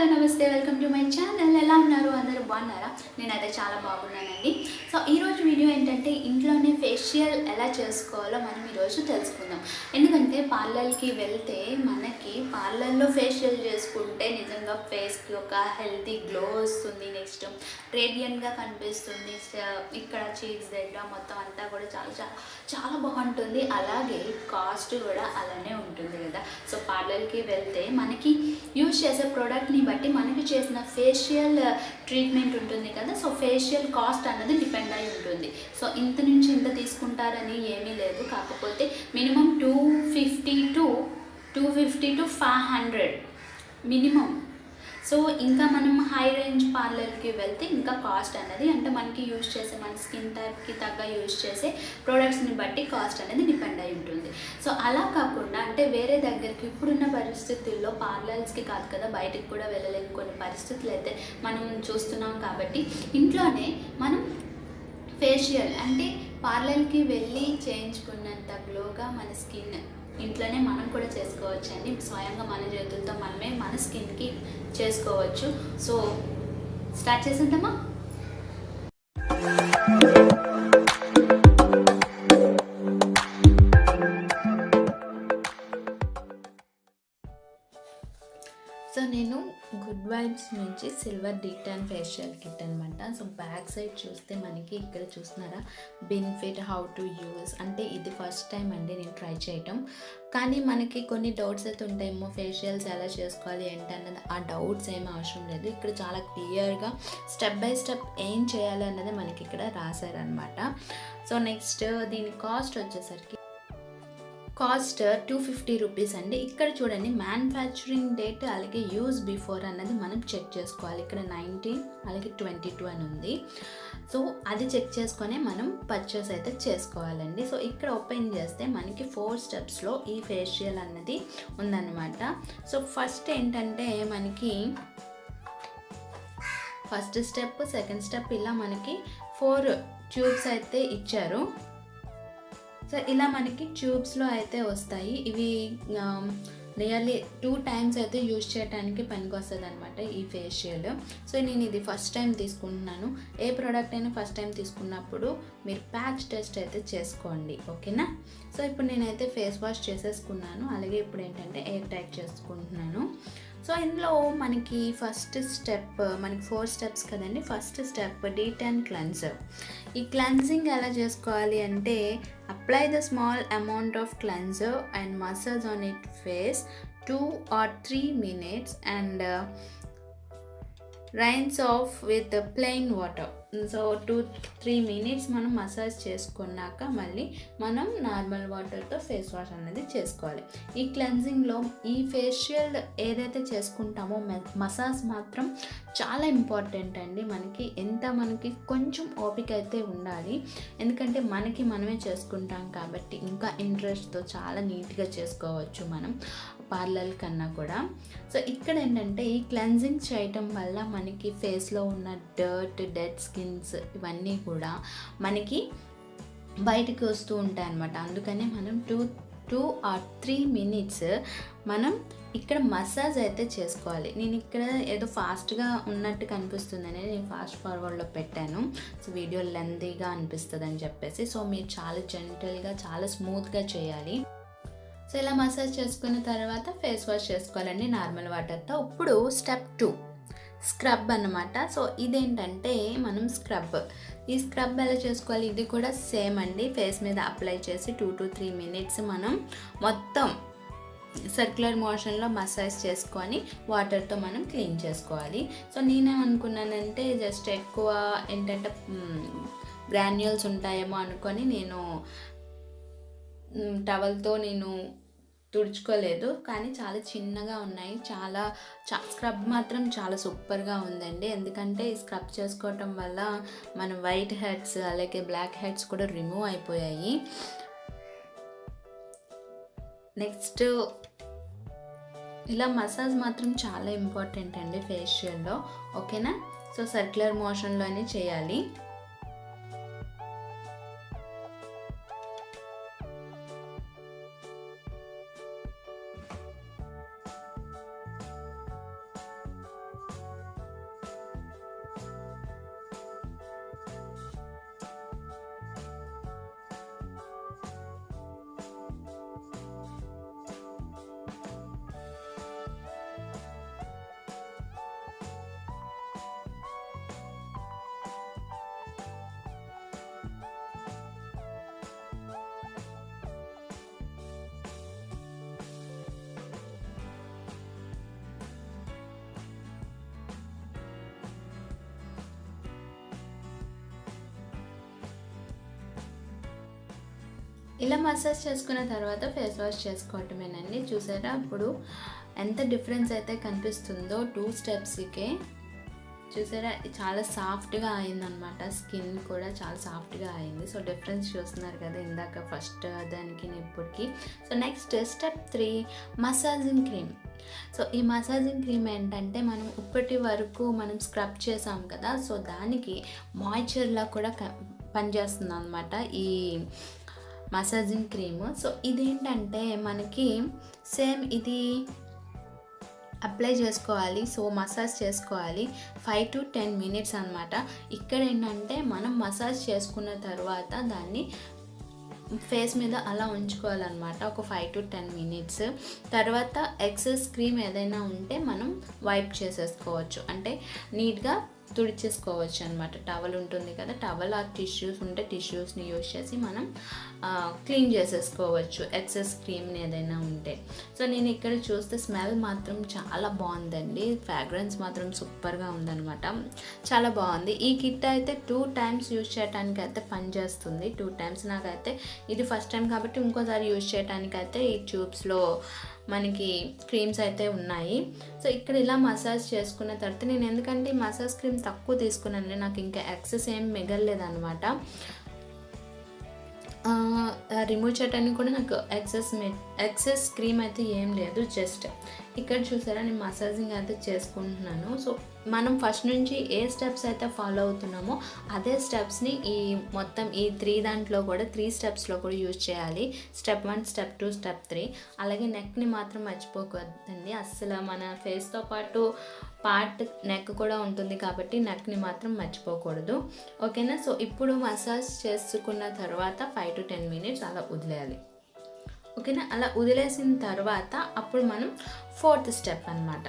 Hello నమస్తే welcome to my channel. ఎలా ఉన్నారు? అందరూ బాగున్నారా? నేనైతే చాలా బాగున్నానండి. సో ఈరోజు వీడియో ఏంటంటే ఇంట్లోనే ఫేషియల్ ఎలా చేసుకోవాలో మనం ఈరోజు తెలుసుకుందాం. ఎందుకంటే పార్లర్కి వెళ్తే మనకి పార్లర్లో ఫేషియల్ చేసుకుంటే నిజంగా ఫేస్కి ఒక హెల్తీ గ్లో వస్తుంది. నెక్స్ట్ రేడియంట్గా కనిపిస్తుంది. ఇక్కడ చీక్స్ దగ్గర మొత్తం అంతా కూడా చాలా చాలా చాలా బాగుంటుంది. అలాగే కాస్ట్ కూడా అలానే ఉంటుంది కదా. సో పార్లర్కి వెళ్తే మనకి యూజ్ చేసే ప్రోడక్ట్ని బట్టి మనకి చేసిన ఫేషియల్ ట్రీట్మెంట్ ఉంటుంది కదా. సో ఫేషియల్ కాస్ట్ అన్నది డిపెండ్ అయి ఉంటుంది. సో ఇంత నుంచి ఇంత తీసుకుంటారని ఏమీ లేదు. కాకపోతే మినిమం 250 to 500 మినిమం. సో ఇంకా మనం హై రేంజ్ పార్లర్కి వెళ్తే ఇంకా కాస్ట్ అనేది అంటే మనకి యూజ్ చేసే మన స్కిన్ టైప్కి తగ్గ యూజ్ చేసే ప్రోడక్ట్స్ని బట్టి కాస్ట్ అనేది డిపెండ్ అయి ఉంటుంది. సో అలా కాకుండా అంటే వేరే దగ్గరికి ఇప్పుడున్న పరిస్థితుల్లో పార్లర్స్కి కాదు కదా, బయటికి కూడా వెళ్ళలేని కొన్ని పరిస్థితులు అయితే మనం చూస్తున్నాం. కాబట్టి ఇంట్లోనే మనం ఫేషియల్ అంటే పార్లర్కి వెళ్ళి చేయించుకున్నంత గ్లోగా మన స్కిన్ ఇంట్లోనే మనం కూడా చేసుకోవచ్చండి. స్వయంగా మన చేతులతో మనమే మన స్కిన్కి చేసుకోవచ్చు. సో స్టార్ట్ చేసేద్దామా? సో నేను గుడ్ వైబ్స్ నుంచి సిల్వర్ డీటాన్ ఫేషియల్ కిట్ అనమాట. సో బ్యాక్ సైడ్ చూస్తే మనకి ఇక్కడ చూస్తున్నారా బెనిఫిట్, హౌ టు యూస్. అంటే ఇది ఫస్ట్ టైం అండి నేను ట్రై చేయటం. కానీ మనకి కొన్ని డౌట్స్ అయితే ఉంటాయేమో, ఫేషియల్స్ ఎలా చేసుకోవాలి ఏంటన్నది. ఆ డౌట్స్ ఏమీ అవసరం లేదు. ఇక్కడ చాలా క్లియర్గా స్టెప్ బై స్టెప్ ఏం చేయాలి అన్నది మనకి ఇక్కడ రాశారనమాట. సో నెక్స్ట్ దీని కాస్ట్ వచ్చేసరికి కాస్ట్ 250 రూపీస్ అండి. ఇక్కడ చూడండి మ్యానుఫ్యాక్చరింగ్ డేట్ అలాగే యూజ్ బిఫోర్ అన్నది మనం చెక్ చేసుకోవాలి. ఇక్కడ 19 అలాగే 22 అని ఉంది. సో అది చెక్ చేసుకొని మనం పర్చేస్ అయితే చేసుకోవాలండి. సో ఇక్కడ ఓపెన్ చేస్తే మనకి 4 స్టెప్స్లో ఈ ఫేషియల్ అన్నది ఉందన్నమాట. సో ఫస్ట్ ఏంటంటే మనకి ఫస్ట్ స్టెప్, సెకండ్ స్టెప్ ఇలా మనకి 4 ట్యూబ్స్ అయితే ఇచ్చారు. సో ఇలా మనకి ట్యూబ్స్లో అయితే వస్తాయి. ఇవి నియర్లీ 2 టైమ్స్ అయితే యూజ్ చేయడానికి పనికి వస్తుంది అనమాట ఈ ఫేషియల్. సో నేను ఇది ఫస్ట్ టైం తీసుకుంటున్నాను. ఏ ప్రోడక్ట్ అయినా ఫస్ట్ టైం తీసుకున్నప్పుడు మీరు ప్యాచ్ టెస్ట్ అయితే చేసుకోండి, ఓకేనా? సో ఇప్పుడు నేనైతే ఫేస్ వాష్ చేసేసుకున్నాను. అలాగే ఇప్పుడు ఏంటంటే ఎయిర్ టైట్ చేసుకుంటున్నాను. సో ఇందులో మనకి ఫస్ట్ స్టెప్, మనకి 4 స్టెప్స్ కదండి. First step detan cleanser. ఈ క్లెన్జింగ్ ఎలా చేసుకోవాలి అంటే apply the small amount of cleanser and massage on it face 2 or 3 minutes and rinse off with plain water. So 2-3 minutes మనం మసాజ్ చేసుకున్నాక మళ్ళీ మనం నార్మల్ వాటర్తో ఫేస్ వాష్ అనేది చేసుకోవాలి. ఈ క్లెన్జింగ్లో ఈ ఫేషియల్ ఏదైతే చేసుకుంటామో మసాజ్ మాత్రం చాలా ఇంపార్టెంట్ అండి. మనకి కొంచెం ఓపిక అయితే ఉండాలి. ఎందుకంటే మనమే చేసుకుంటాం కాబట్టి ఇంకా ఇంట్రెస్ట్తో చాలా నీట్గా చేసుకోవచ్చు మనం పార్లర్ కన్నా కూడా. సో ఇక్కడ ఏంటంటే ఈ క్లెన్జింగ్ చేయటం వల్ల మనకి ఫేస్లో ఉన్న డెడ్ స్కిన్స్ ఇవన్నీ కూడా మనకి బయటకు వస్తూ ఉంటాయి అన్నమాట. అందుకనే మనం 2 or 3 minutes మనం ఇక్కడ మసాజ్ అయితే చేసుకోవాలి. నేను ఇక్కడ ఏదో ఫాస్ట్గా ఉన్నట్టు కనిపిస్తుందని నేను ఫాస్ట్ ఫార్వర్డ్లో పెట్టాను. సో వీడియో లెంతీగా అనిపిస్తుంది అని చెప్పేసి. సో మీరు చాలా జెంటల్గా చాలా స్మూత్గా చేయాలి. సో ఇలా మసాజ్ చేసుకున్న తర్వాత ఫేస్ వాష్ చేసుకోవాలండి నార్మల్ వాటర్తో. ఇప్పుడు స్టెప్ 2 స్క్రబ్ అన్నమాట. సో ఇదేంటంటే మనం ఈ స్క్రబ్ ఎలా చేసుకోవాలి, ఇది కూడా సేమ్ అండి. ఫేస్ మీద అప్లై చేసి 2 to 3 minutes మనం మొత్తం సర్క్యులర్ మోషన్లో మసాజ్ చేసుకొని వాటర్తో మనం క్లీన్ చేసుకోవాలి. సో నేనేమనుకున్నానంటే జస్ట్ ఎక్కువ ఏంటంటే గ్రాన్యూల్స్ ఉంటాయేమో అనుకొని నేను టవల్తో తుడుచుకోలేదు. కానీ చాలా చిన్నగా ఉన్నాయి. స్క్రబ్ మాత్రం చాలా సూపర్గా ఉందండి. ఎందుకంటే ఈ స్క్రబ్ చేసుకోవటం వల్ల మన వైట్ హెడ్స్ అలాగే బ్లాక్ హెడ్స్ కూడా రిమూవ్ అయిపోయాయి. నెక్స్ట్ ఇలా మసాజ్ మాత్రం చాలా ఇంపార్టెంట్ అండి ఫేషియల్లో, ఓకేనా? సో సర్క్యులర్ మోషన్లోనే చేయాలి. ఇలా మసాజ్ చేసుకున్న తర్వాత ఫేస్ వాష్ చేసుకోవటమేనండి. చూసారా ఇప్పుడు ఎంత డిఫరెన్స్ అయితే కనిపిస్తుందో 2 స్టెప్స్కే. చూసారా చాలా సాఫ్ట్గా అయిందనమాట, స్కిన్ కూడా చాలా సాఫ్ట్గా అయింది. సో డిఫరెన్స్ చూస్తున్నారు కదా ఇందాక ఫస్ట్ దానికి ఇప్పటికి. So next step 3 massaging cream. So ఈ మసాజింగ్ క్రీమ్ ఏంటంటే మనం ఇప్పటి వరకు మనం స్క్రబ్ చేసాం కదా, సో దానికి మాయిశ్చర్లా కూడా పనిచేస్తుంది అనమాట ఈ మసాజింగ్ క్రీమ్. సో ఇదేంటంటే మనకి సేమ్ ఇది అప్లై చేసుకోవాలి. సో మసాజ్ చేసుకోవాలి 5 to 10 minutes అనమాట. ఇక్కడ ఏంటంటే మనం మసాజ్ చేసుకున్న తర్వాత దాన్ని ఫేస్ మీద అలా ఉంచుకోవాలన్నమాట ఒక 5 to 10 minutes. తర్వాత ఎక్సెస్ క్రీమ్ ఏదైనా ఉంటే మనం వైప్ చేసేసుకోవచ్చు, అంటే నీట్గా తుడిచేసుకోవచ్చు అనమాట. టవల్ ఉంటుంది కదా, టవల్ ఆ టిష్యూస్ ఉంటే టిష్యూస్ని యూజ్ చేసి మనం క్లీన్ చేసేసుకోవచ్చు ఎక్సెస్ క్రీమ్ని ఏదైనా ఉంటే. సో నేను ఇక్కడ చూస్తే స్మెల్ మాత్రం చాలా బాగుందండి, ఫ్రాగ్రెన్స్ మాత్రం సూపర్గా ఉందనమాట, చాలా బాగుంది. ఈ కిట్ అయితే 2 times యూజ్ చేయడానికి అయితే పనిచేస్తుంది. 2 times నాకైతే ఇది ఫస్ట్ టైం కాబట్టి ఇంకోసారి యూజ్ చేయడానికి అయితే ఈ ట్యూబ్స్లో మనకి క్రీమ్స్ అయితే ఉన్నాయి. సో ఇక్కడ ఇలా మసాజ్ చేసుకున్న తర్వాత నేను ఎందుకంటే మసాజ్ క్రీమ్ తక్కువ తీసుకున్నాను, నాకు ఇంకా ఎక్సెస్ ఏం మిగలలేదన్నమాట. రిమూవ్ చేయడానికి కూడా నాకు ఎక్సెస్ క్రీమ్ అయితే ఏం లేదు. జస్ట్ ఇక్కడ చూసారా నేను మసాజింగ్ అయితే చేసుకుంటున్నాను. సో మనం ఫస్ట్ నుంచి ఏ స్టెప్స్ అయితే ఫాలో అవుతున్నామో అదే స్టెప్స్ని ఈ మొత్తం ఈ 3 దాంట్లో కూడా 3 స్టెప్స్లో కూడా యూజ్ చేయాలి. Step 1, step 2, step 3. అలాగే నెక్ని మాత్రం మర్చిపోకూడదండి అస్సలు. మన ఫేస్తో పాటు నెక్ కూడా ఉంటుంది కాబట్టి నెక్ని మాత్రం మర్చిపోకూడదు, ఓకేనా. సో ఇప్పుడు మసాజ్ చేసుకున్న తర్వాత 5 to 10 minutes అలా వదిలేయాలి, ఓకేనా. అలా వదిలేసిన తర్వాత అప్పుడు మనం 4th స్టెప్ అనమాట.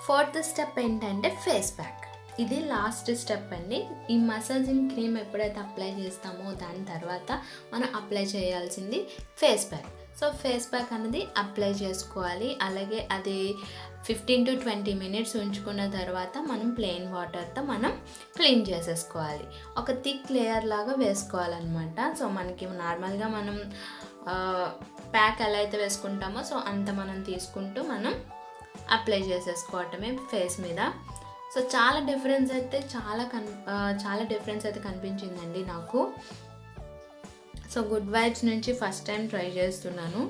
4th స్టెప్ ఏంటంటే ఫేస్ ప్యాక్. ఇది లాస్ట్ స్టెప్ అండి. ఈ మసాజింగ్ క్రీమ్ ఎప్పుడైతే అప్లై చేస్తామో దాని తర్వాత మనం అప్లై చేయాల్సింది face pack. So face pack అనేది అప్లై చేసుకోవాలి. అలాగే అది 15 to 20 minutes ఉంచుకున్న తర్వాత మనం ప్లెయిన్ వాటర్తో మనం క్లీన్ చేసేసుకోవాలి. ఒక థిక్ లేయర్ లాగా వేసుకోవాలన్నమాట. సో మనకి నార్మల్గా మనం ప్యాక్ ఎలా అయితే వేసుకుంటామో సో అంత మనం తీసుకుంటూ మనం అప్లై చేసేసుకోవటమే ఫేస్ మీద. సో చాలా డిఫరెన్స్ అయితే కనిపించిందండి నాకు. సో గుడ్ వైబ్స్ నుంచి ఫస్ట్ టైం ట్రై చేస్తున్నాను.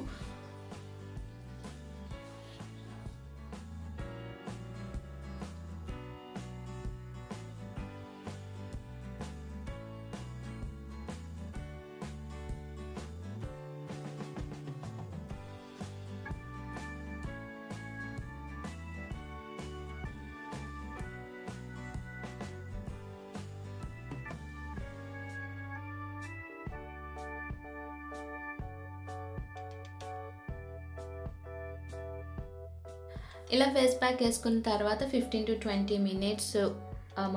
ఇలా ఫేస్ ప్యాక్ వేసుకున్న తర్వాత 15 to 20 minutes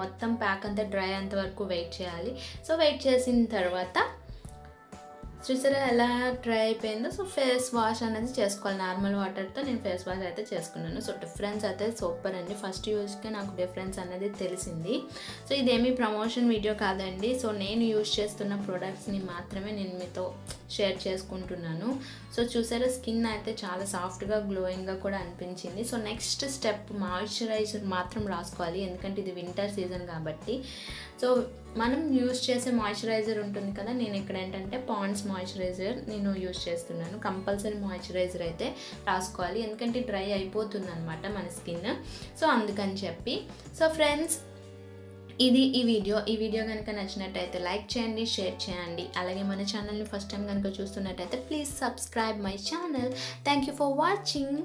మొత్తం ప్యాక్ అంతా డ్రై అయ్యేంత వరకు వెయిట్ చేయాలి. సో వెయిట్ చేసిన తర్వాత చూసారా ఎలా డ్రై అయిపోయిందో. సో ఫేస్ వాష్ అనేది చేసుకోవాలి నార్మల్ వాటర్తో. నేను ఫేస్ వాష్ అయితే చేసుకున్నాను. సో డిఫరెన్స్ అయితే సూపర్ అండి. ఫస్ట్ యూజ్కే నాకు డిఫరెన్స్ అనేది తెలిసింది. సో ఇదేమీ ప్రమోషన్ వీడియో కాదండి. సో నేను యూజ్ చేస్తున్న ప్రోడక్ట్స్ని మాత్రమే నేను మీతో షేర్ చేసుకుంటున్నాను. సో చూసారా స్కిన్ అయితే చాలా సాఫ్ట్గా గ్లోయింగ్గా కూడా అనిపించింది. సో నెక్స్ట్ స్టెప్ మాయిశ్చరైజర్ మాత్రం రాసుకోవాలి, ఎందుకంటే ఇది వింటర్ సీజన్ కాబట్టి. సో మనం యూజ్ చేసే మాయిశ్చరైజర్ ఉంటుంది కదా, నేను ఇక్కడ ఏంటంటే పాండ్స్ మాయిశ్చరైజర్ నేను యూజ్ చేస్తున్నాను. కంపల్సరీ మాయిశ్చరైజర్ అయితే రాసుకోవాలి, ఎందుకంటే డ్రై అయిపోతుంది అనమాట మన స్కిన్. సో అందుకని చెప్పి. సో ఫ్రెండ్స్ ఇది ఈ వీడియో కనుక నచ్చినట్టయితే లైక్ చేయండి, షేర్ చేయండి. అలాగే మన ఛానల్ని ఫస్ట్ టైం కనుక చూస్తున్నట్టయితే please subscribe my channel. Thank you for watching.